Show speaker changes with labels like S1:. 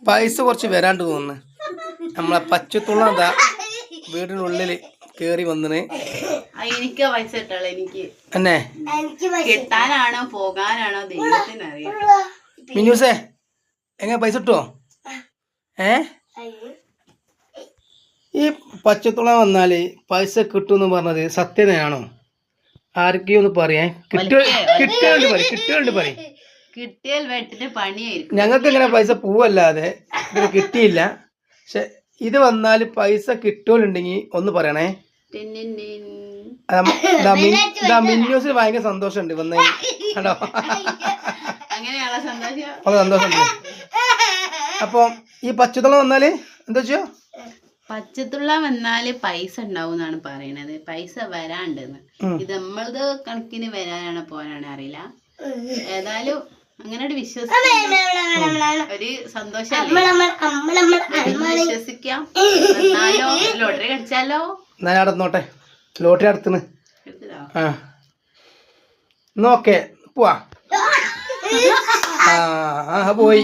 S1: പൈസ കുറച്ച് വരാണ്ട് തോന്നുന്നു. നമ്മളെ പച്ചത്തുള്ള വീടിനുള്ളിൽ കേറി വന്നിന്.
S2: എനിക്ക് പൈസ കിട്ടാളെ. എനിക്ക്
S1: എന്നെ
S2: കിട്ടാനാണോ പോകാനാണോ ദൈവത്തിനറിയാം.
S1: മിന്നൂസേ എങ്ങനെ പൈസ കിട്ടുമോ? ഈ പച്ചത്തുള വന്നാല് പൈസ കിട്ടുമെന്ന് പറഞ്ഞത് സത്യതയാണോ? ആർക്കെയും ഒന്ന് പറയാ. കിട്ടിയുണ്ട് പറയും.
S2: കിട്ടിയാൽ വീട്ടിന് പണിയായിരിക്കും.
S1: ഞങ്ങൾക്ക് ഇങ്ങനെ പൈസ പോവല്ലാതെ ഇതിന് കിട്ടിയില്ല. പക്ഷെ ഇത് വന്നാല് പൈസ കിട്ടുകയുണ്ടെങ്കിൽ ഒന്ന് പറയണേ. മിന്നൂസിന് ഭയങ്കര സന്തോഷമുണ്ട് വന്ന കേട്ടോ. സന്തോഷമുണ്ട്. അപ്പൊ ഈ പച്ചത്തുള വന്നാല് എന്താ വെച്ചോ?
S2: പച്ചത്തുള്ള വന്നാല് പൈസ ഉണ്ടാവും എന്നാണ് പറയണത്. പൈസ വരാണ്ടെന്ന്. ഇത് നമ്മളത് കണക്കിന് വരാനാണോ പോരാണോ അറിയില്ല. ഏതായാലും അങ്ങനെ ഒരു ഒരു സന്തോഷം വിശ്വസിക്കാം. എന്നാലോ ലോട്ടറി കടിച്ചാലോ?
S1: ഞാൻ നടന്നോട്ടെ. ലോട്ടറി അടുത്തുന്ന് നോക്കേ പോവാ. പോയി.